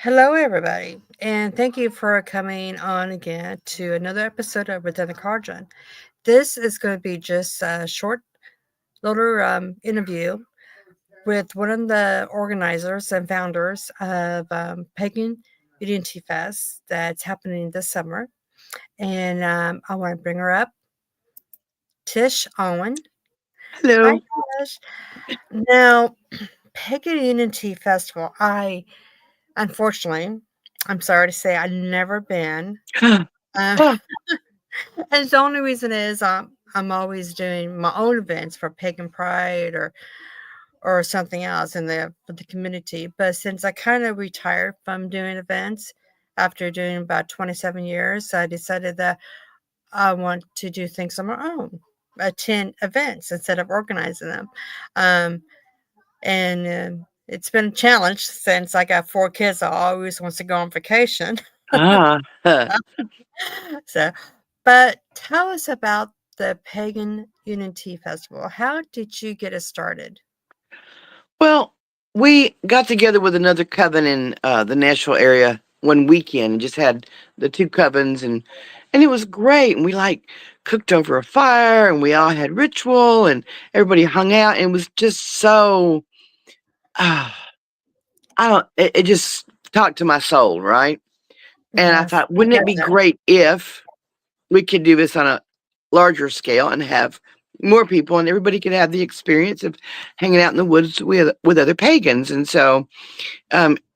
Hello, everybody, and thank you for coming on again to another episode of Within the Cauldron. This is going to be just a short little interview with one of the organizers and founders of Pagan Unity Fest that's happening this summer. And I want to bring her up, Tish Owen. Hi, Hello. Tish. Now, Pagan Unity Festival, unfortunately, I'm sorry to say, I've never been. Uh, Ah, And the only reason is I'm always doing my own events for Pagan Pride or something else in the for the community. But since I kind of retired from doing events after doing about 27 years, I decided that I want to do things on my own, attend events instead of organizing them. Um, and it's been a challenge since I got 4 kids. I always wants to go on vacation. ah, huh. So, but tell us about the Pagan Unity Festival. How did you get it started? Well, we got together with another coven in the Nashville area one weekend and just had the two covens and it was great. And we like cooked over a fire and we all had ritual and everybody hung out and it was just so uh, I don't it just talked to my soul, right? And I Yes, thought, I wouldn't it get be that. great if we could do this on a larger scale and have more people and everybody could have the experience of hanging out in the woods with other pagans. And so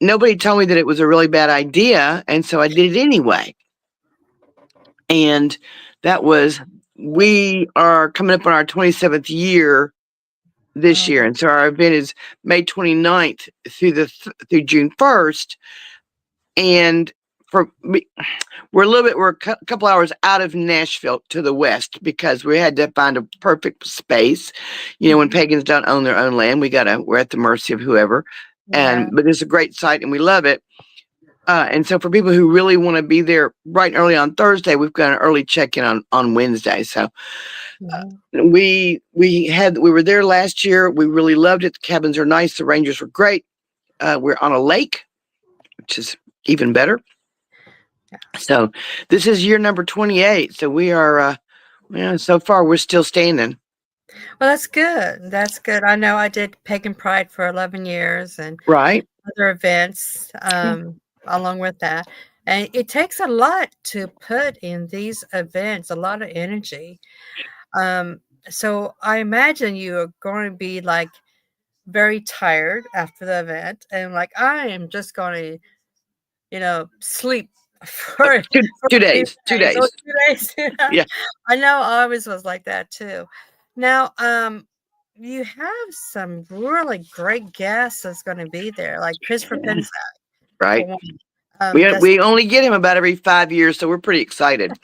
nobody told me that it was a really bad idea, and so I did it anyway. And that was we are coming up on our 27th year this Oh, year, and so our event is May 29th through June 1st. And for me, we're a couple hours out of Nashville to the west because we had to find a perfect space. You know, when mhm, pagans don't own their own land, we're at the mercy of whoever. yeah. But it's a great site and we love it. And so for people who really want to be there bright and early on Thursday, we've got an early check-in on Wednesday. So Mhm. we were there last year. We really loved it. The cabins are nice. The rangers were great. We're on a lake, which is even better. Yeah. So this is year number 28. So we are, so far we're still standing. Well, that's good. That's good. I know I did Pagan Pride for 11 years and Right? other events Yeah. along with that. And it takes a lot to put in these events, a lot of energy. Um, so I imagine you are going to be like very tired after the event and like I am just going to sleep Two, for two a few days, two days or days. 2 days. Yeah. I know I always was like that too. Now, you have some really great guests that's going to be there, like Christopher Yeah. Pensac for Right. one. We Dusty, only get him about every 5 years, so we're pretty excited.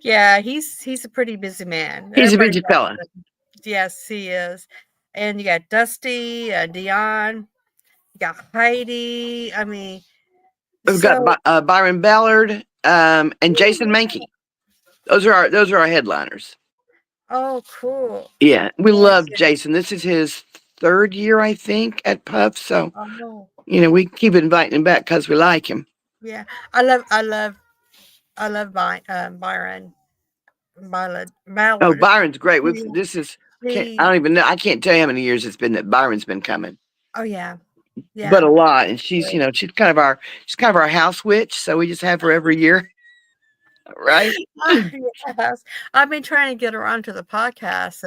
yeah, he's a pretty busy man. He's a Everybody busy knows fella. it. Yes, he is. And you got Dusty, Dion, you got Heidi. I mean, We've got so Byron Ballard and Jason Mankey. Those are our headliners. oh, cool. Yeah, we Yes, love yes. Jason. This is his third year, I think, at Puff. So Oh, we keep inviting him back because we like him. yeah. I love Byron Oh, Ballard. Byron's great. He, This is I he don't even know. I can't tell you how many years it's been that Byron's been coming, oh yeah, but yeah. a lot. And Great. she's kind of our house witch. So we just have her every year, right? Yes. I've been trying to get her onto the podcast,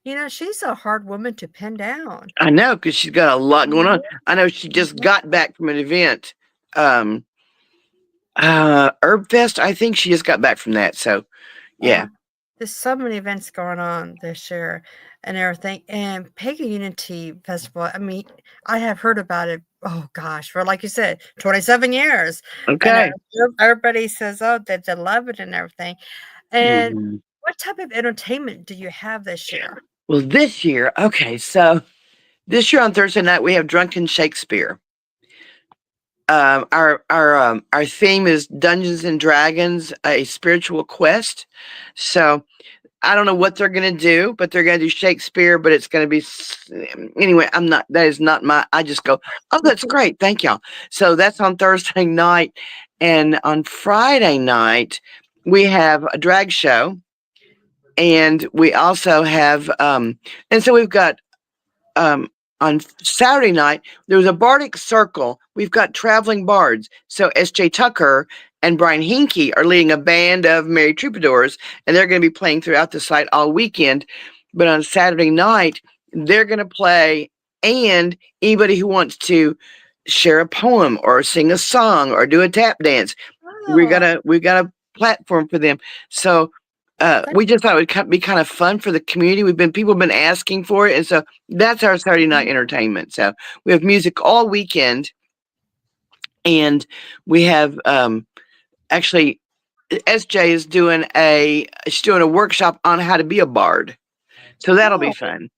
and she's a hard woman to pin down. I know because she's got a lot going on. Mhm, I know she just mhm. got back from an event, um, Herb Fest. I think she just got back from that. So yeah, Yeah. There's so many events going on this year and everything. And Pagan Unity Festival, I mean, I have heard about it, oh gosh, for like you said, 27 years. And okay. everybody says, oh, that they love it and everything. And Mhm. what type of entertainment do you have this year? Well, this year, okay, so this year on Thursday night we have Drunken Shakespeare. Our theme is Dungeons and Dragons, a spiritual quest. So I don't know what they're going to do, but they're going to do Shakespeare, but it's going to be anyway. I'm not. That is not my. I just go. Oh, that's great. Thank y'all. So that's on Thursday night, and on Friday night we have a drag show, and we also have and so we've got on Saturday night, there was a Bardic Circle. We've got traveling bards. So S.J. Tucker and Brian Hinkie are leading a band of merry troubadours, and they're going to be playing throughout the site all weekend. But on Saturday night, they're going to play, and anybody who wants to share a poem or sing a song or do a tap dance, Oh, we got a platform for them. So that we just thought it would be kind of fun for the community. People have been asking for it, and so that's our Saturday night entertainment. So we have music all weekend, and we have actually SJ is doing she's doing a workshop on how to be a bard. So that'll be oh, fun.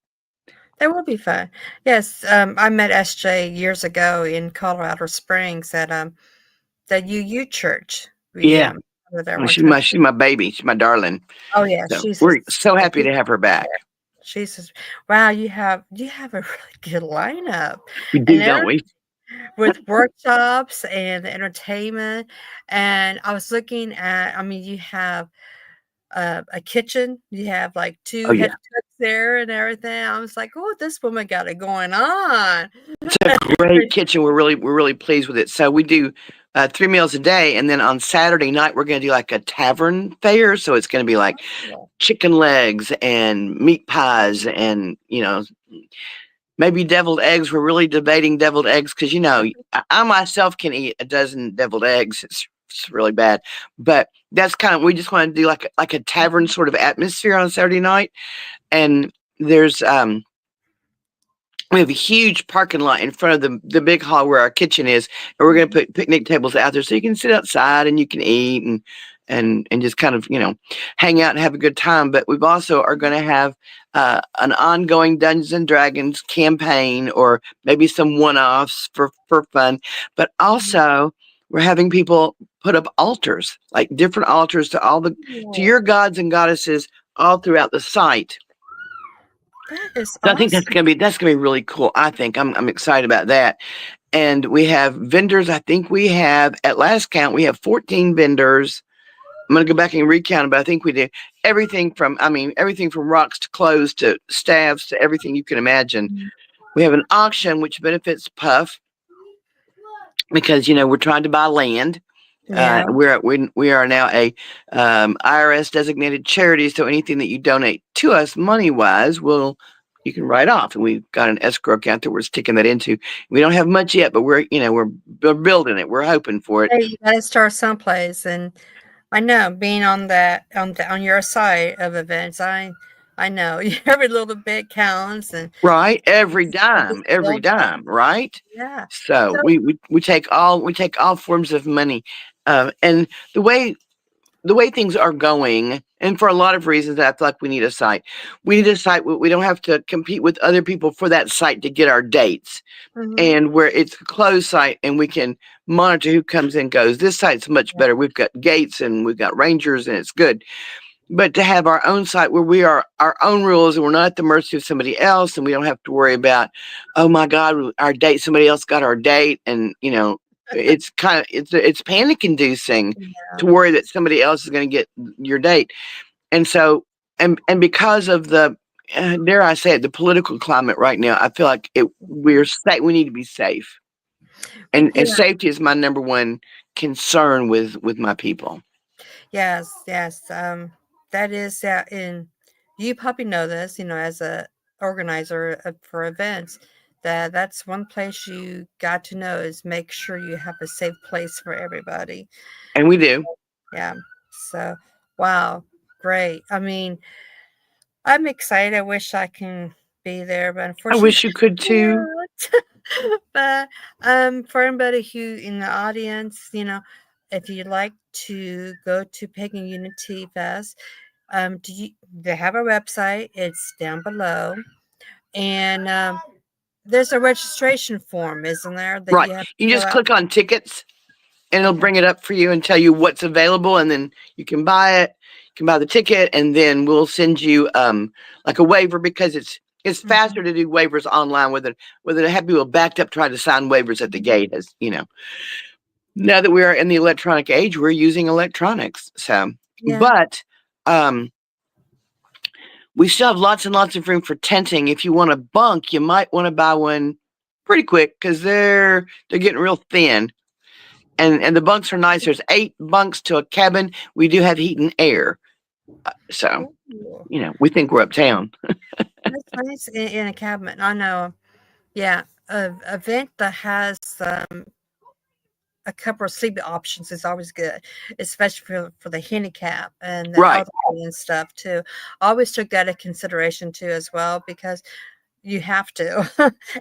that will be fun. Yes, I met SJ years ago in Colorado Springs at the UU church. We Yeah. were there Well, one time. she's my baby. She's my darling. Oh yeah, So she's we're so a happy to beautiful have her back. there. She's just, wow. You have a really good lineup, We and do, there don't we? with workshops and the entertainment. And I was looking at. I mean, you have a kitchen. You have like Oh two head yeah. cooks there and everything. I was like, oh, this woman got it going on. It's a great kitchen. We're really pleased with it. So we do 3 meals a day, and then on Saturday night we're going to do like a tavern fare. So it's going to be like chicken legs and meat pies, and maybe deviled eggs. We're really debating deviled eggs because I myself can eat a dozen deviled eggs. It's really bad, but that's kind of we just want to do like a tavern sort of atmosphere on Saturday night, and there's we have a huge parking lot in front of the big hall where our kitchen is, and we're going to put picnic tables out there so you can sit outside and you can eat and just kind of hang out and have a good time. But we've also are going to have an ongoing Dungeons and Dragons campaign, or maybe some one-offs for fun. But also we're having people put up altars, like different altars to your gods and goddesses all throughout the site. That is So I think awesome. that's gonna be really cool. I think I'm excited about that. And we have vendors. I think we have at last count we have 14 vendors. I'm gonna go back and recount, but I think we did everything from rocks to clothes to staffs to everything you can imagine. We have an auction which benefits Puff because we're trying to buy land. Yeah. We are now a IRS designated charity, so anything that you donate to us money wise, you can write off, and we've got an escrow account that we're sticking that into. We don't have much yet, but we're building it. We're hoping for it. Hey, you gotta start someplace, and I know being on on your side of events, I know every little bit counts, and Right, I just every build up. dime, right? Yeah. So So we take all forms of money, and the way things are going, and for a lot of reasons, I feel like we need a site. We need a site where we don't have to compete with other people for that site to get our dates, mhm, and where it's a closed site and we can monitor who comes and goes. This site's much yeah, better. We've got gates and we've got rangers, and it's good. But to have our own site where we are our own rules and we're not at the mercy of somebody else, and we don't have to worry about, oh my God, our date, somebody else got our date, and it's kind of it's panic inducing yeah, to worry that somebody else is going to get your date. And so and because of the dare I say it, the political climate right now, I feel like we're safe. We need to be safe, and yeah. safety is my number one concern with my people. Yes, yes. That is that in you probably know this, as a organizer for events, that's one place you got to know is make sure you have a safe place for everybody. And we do. Yeah. So, wow, great. I mean, I'm excited. I wish I can be there, but I unfortunately wish you could too. can't. But for anybody who in the audience, if you'd like to go to Pagan Unity Fest, they have a website. It's down below, and there's a registration form, isn't there, that Right. you have to You fill just out? click on tickets, and it'll bring it up for you and tell you what's available, and then you can buy it. You can buy the ticket, and then we'll send you like a waiver, because it's Mhm. faster to do waivers online with it have people backed up trying to sign waivers at the Mhm. gate. As you know, now that we are in the electronic age, we're using electronics. So, Yeah. but um, we still have lots and lots of room for tenting. If you want a bunk, you might want to buy one pretty quick, because they're getting real thin. And the bunks are nice. There's 8 bunks to a cabin. We do have heat and air. So, Ooh, we think we're uptown. that's nice in a cabinet. I know. Yeah, a event that has a couple of sleeping options is always good, especially for the handicap and the Right. elderly and stuff too. I always took that into consideration too as well, because you have to.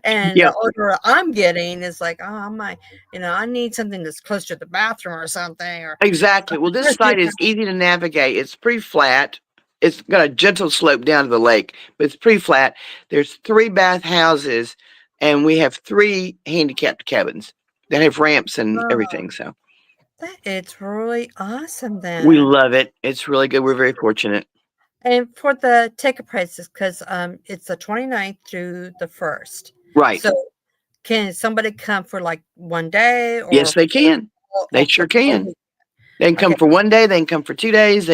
And the Yep. older I'm getting is like, oh, I might, I need something that's close to the bathroom or something, or Exactly. Well, this you site is easy to navigate. It's pretty flat. It's got a gentle slope down to the lake, but it's pretty flat. There's 3 bath houses, and we have 3 handicapped cabins that have ramps and know, everything. So it's really awesome we then. love it. It's really good. We're very fortunate. And for the ticket prices, because it's the 29th through the 1st. Right. So can somebody come for like 1 day or Yes, they for, can. They for sure the whole can. week? They can Okay. come for 1 day. They can come for 2 days.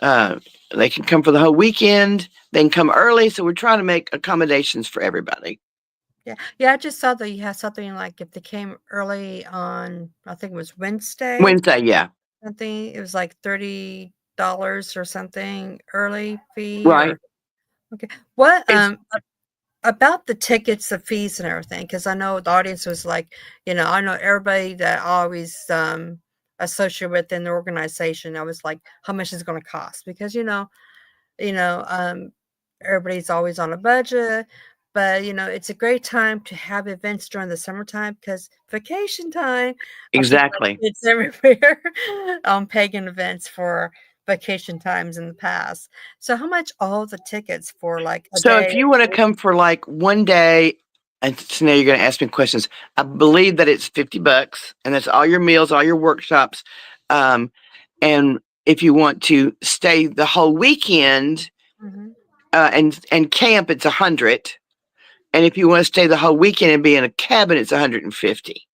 Uh, they can come for the whole weekend. They can come early. So we're trying to make accommodations for everybody. Yeah. Yeah. I just saw that you had something like if they came early on, I think it was Wednesday, Wednesday, yeah. something, it was like $30 or something early fee Right. or okay. What It's about the tickets, the fees and everything, because I know the audience was like, I know everybody that I always associate within the organization. I was like, how much is it going to cost? Because you know, everybody's always on a budget, but it's a great time to have events during the summertime because vacation time. I've seen my exactly. kids everywhere on pagan events for vacation times in the past. So how much all the tickets for like a So if day? you want to come for like 1 day, and so now you're going to ask me questions. I believe that it's $50, and that's all your meals, all your workshops. Um, and if you want to stay the whole weekend Mhm. and camp, it's 100. And if you want to stay the whole weekend and be in a cabin, it's 150.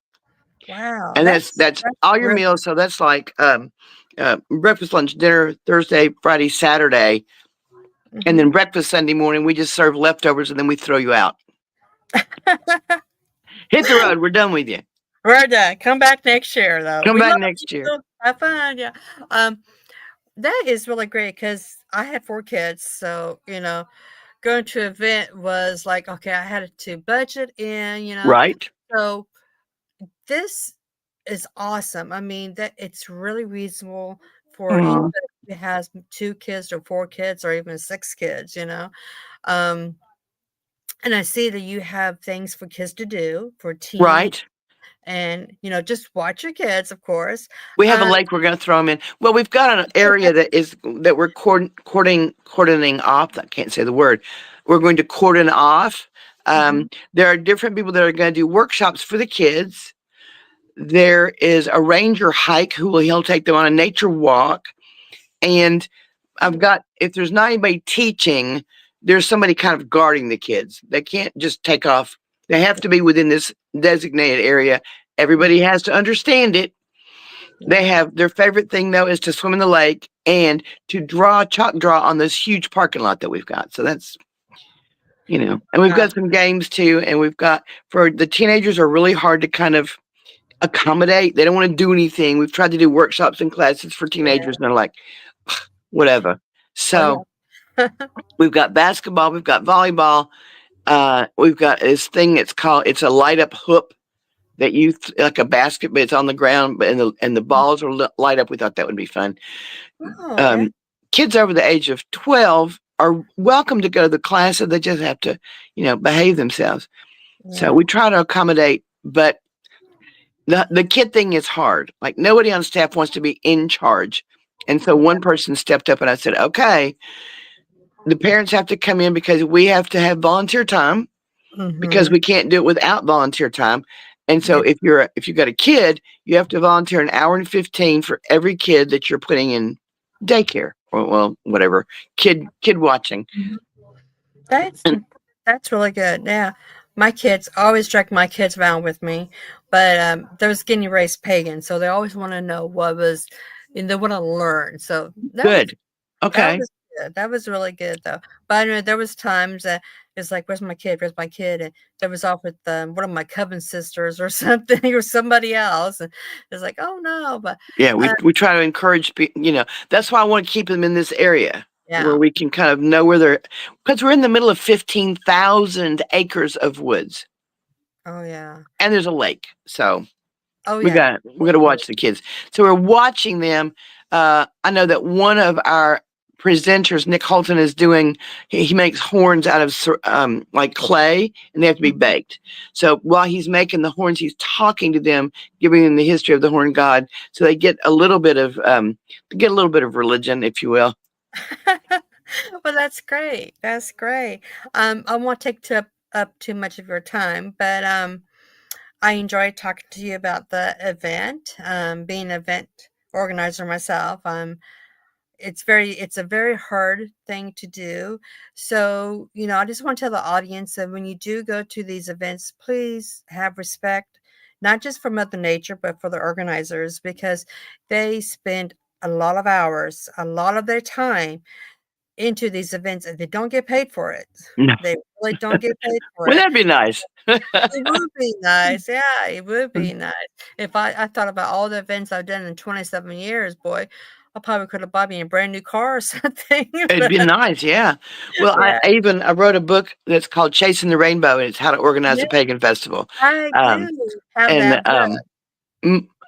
Wow, And that's that's that's that's all your real meals. So that's like breakfast, lunch, dinner, Thursday, Friday, Saturday, and then mhm. breakfast Sunday morning. We just serve leftovers, and then we throw you out. Hit the road. We're done with you. We're done. Come back next year, though. Come We back love next year. you. Have fun. Yeah. That is really great because I had 4 kids, so, going to an event was like, okay, I had to budget in. Right. So this is awesome. I mean, that it's really reasonable for Mhm. anybody who has 2 kids or 4 kids or even 6 kids. Um, and I see that you have things for kids to do, for teens, Right. and, just watch your kids, of course. We have a Um lake we're going to throw them in. Well, we've got an area that we're cordoning off. I can't say the word. We're going to cordon off. Mhm. There are different people that are going to do workshops for the kids. There is a ranger hike he'll take them on a nature walk. And I've got, if there's not anybody teaching, there's somebody kind of guarding the kids. They can't just take off. They have to be within this designated area. Mhm. Everybody has to understand it. They Yeah. have their favorite thing though is to swim in the lake and to draw chalk draw on this huge parking lot that we've got. So that's and we've Wow. got some games too, and we've got for the teenagers are really hard to kind of accommodate. They don't want to do anything. We've tried to do workshops and classes for Yeah. teenagers, and they're like, whatever. Oh, So yeah. we've got basketball, we've got volleyball, we've got this thing it's a light up hoop that like a basket, but it's on the ground, but and the balls are light up. We thought that would be fun. Oh, yeah. Um, Kids over the age of 12 are welcome to go to the class, so they just have to, behave themselves. So Yeah. we try to accommodate, but the kid thing is hard. Like nobody on staff wants to be in charge. And so Yeah. one person stepped up and I said, okay, the parents have to come in because we have to have volunteer time because Mhm. we can't do it without volunteer time. And so Yeah. if you've got a kid, you have to volunteer an hour and 15 for every kid that you're putting in daycare or well, whatever kid watching. That's And that's really good. Yeah. My kids I always drag my kids around with me, but they're skinny raised pagan, so they always want to know what was and they want to learn. So good. that Okay. was good. That was really good though. But I know there was times that it's like, "Where's my kid? Where's my kid?" And there was off with one of my coven sisters or something or somebody else, and it's like, "Oh no!" But Yeah, uh, we try to encourage that's why I want to keep them in this area where yeah. we can kind of know where they're because we're in the middle of 15,000 acres of woods Oh yeah. and there's a lake. So Oh we yeah. got to watch the kids. So we're watching them. I know that one of our presenters, Nick Holton, is doing. He makes horns out of like clay, and they have to be Mhm. baked. So while he's making the horns, he's talking to them, giving them the history of the horn god, so they get a little bit of religion, if you will. Well, that's great. That's great. I won't take up too much of your time, but I enjoyed talking to you about the event. Being an event organizer myself, it's a very hard thing to do. So, I just want to tell the audience that when you do go to these events, please have respect, not just for Mother Nature, but for the organizers, because they spend a lot of hours, a lot of their time into these events and they don't get paid for it. No, They really don't get paid for wouldn't it. that be nice? It would be nice. Yeah, it would be nice. If I thought about all the events I've done in 27 years, boy, I probably could have bought me a brand new car or something. It'd be But nice, yeah. Well, yeah, I wrote a book that's called Chasing the Rainbow, and it's how to organize yeah, a pagan festival. I Um, do have and that book.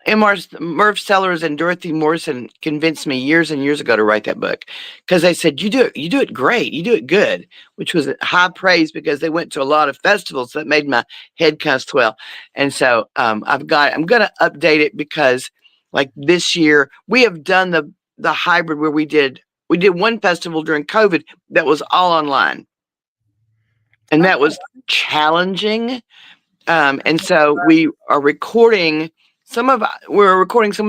M.R. Merv Sellers and Dorothy Morrison convinced me years and years ago to write that book because they said you do it great, you do it good, which was high praise because they went to a lot of festivals. So that made my head kind of swell. And so I'm going to update it because like this year we have done the hybrid where we did one festival during COVID that was all online, and that Oh, was challenging and okay. so we're recording some of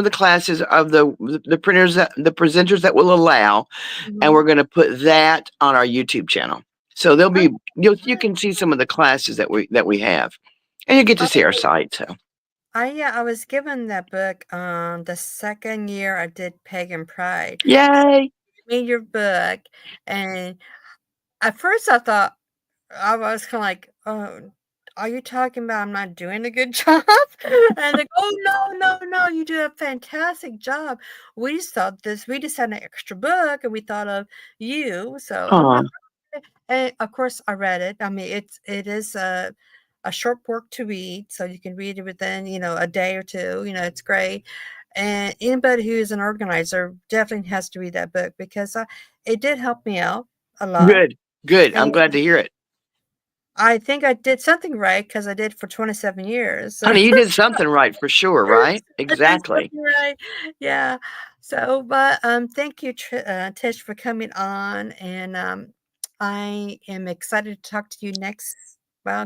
the classes of the printers the presenters that will allow, and we're Mhm. going to put that on our YouTube channel. So there'll Oh, be you can see some of the classes that we have, and you get to see our oh, site. So yeah, I was given that book the second year I did Pagan Pride. yay! Read your book, and at first I thought I was kinda like, "Oh, are you talking about I'm not doing a good job?" And they go, "Oh, no, no, no, you do a fantastic job. We just had an extra book, and we thought of you." So I'm Aw, like, "Okay." And, of course, I read it. I mean, it is a short book to read, so you can read it within, a day or 2, it's great. And anybody who is an organizer definitely has to read that book because, it did help me out a lot. good, good. I'm glad to hear it, I think I did something right because I did for 27 years, so honey. You did something right for sure, right? I did Exactly. something right. Yeah. So, but, thank you, Tish, for coming on, and, I am excited to talk to you I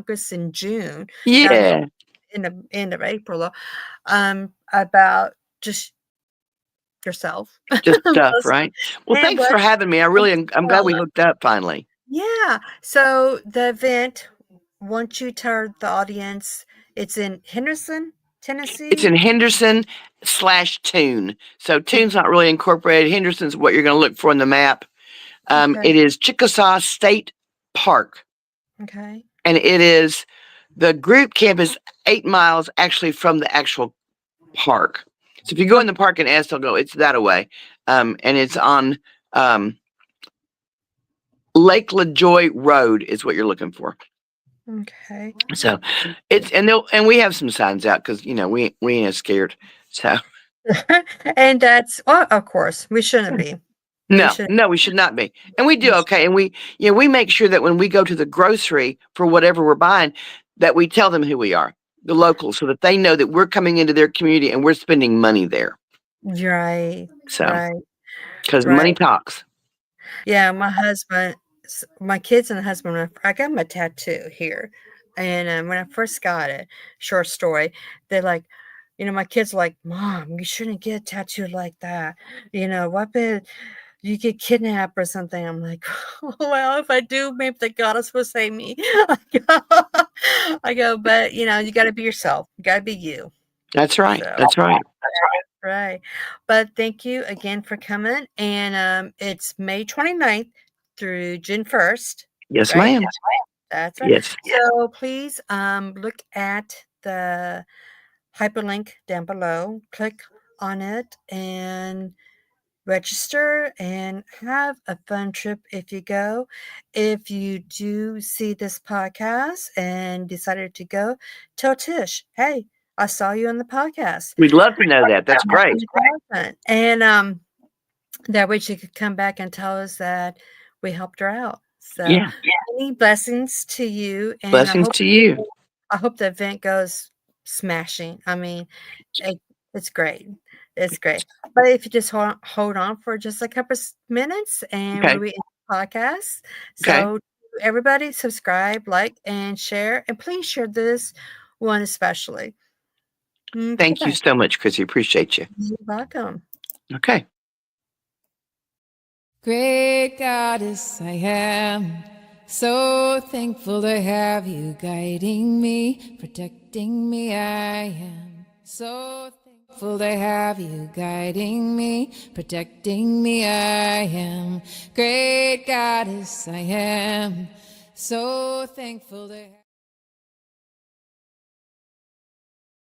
guess in June, not Yeah, in the end of April, about just yourself. just stuff, Most right? Well, and thanks what for having me. I'm glad we hooked up finally. Yeah. So the event, once you tell the audience, it's in Henderson, It's in Tennessee. Henderson/Tune. So And Tune's not really incorporated. Henderson's what you're going to look for in the map. okay, It is Chickasaw State Park, okay, and it is the group camp is 8 miles actually from the actual park. So if you go in okay, the park in Estill, it's that away, and it's on um, Lake LaJoy Road is what you're looking for. okay. So and we have some signs out because we ain't scared. So. And that's of course we shouldn't be. We No, should. no, we should not be. And we do We should. okay. And we make sure that when we go to the grocery for whatever we're buying, that we tell them who we are, the locals, so that they know that we're coming into their community and we're spending money there. Right, So, right, because right. money talks. Yeah, my kids and husband. I got my tattoo here. And when I first got it, short story, they're like, my kids are like, "Mom, you shouldn't get a tattoo like that. What if you get kidnapped or something?" I'm like, "Well, if I do, maybe the goddess will save me." I go, but you got to be yourself. You got to be you. That's right. So That's right. right. But thank you again for coming. And it's May 29th through June 1st, Yes, right? ma'am. That's right. Yes. So please look at the hyperlink down below, click on it, and register and have a fun trip if you go. If you do see this podcast and decided to go, tell Tish, hey, I saw you on the podcast. We'd love to know that. That's great. And that way she could come back and tell us that we helped her out. So Yeah. many blessings to you, and Blessings to you. I hope the event goes smashing. I mean, it, it's great. It's great. But if you just hold on for just a couple minutes, and Okay. we'll be in the podcast. Okay. So everybody subscribe, like, and share. And please share this one especially. Okay, Thank you bye. so much, Chrissy. Appreciate you. You're welcome. Okay. Great Goddess, I am so thankful to have you guiding me, protecting me. I am so thankful to have you guiding me, protecting me. I am Great Goddess, I am so thankful to have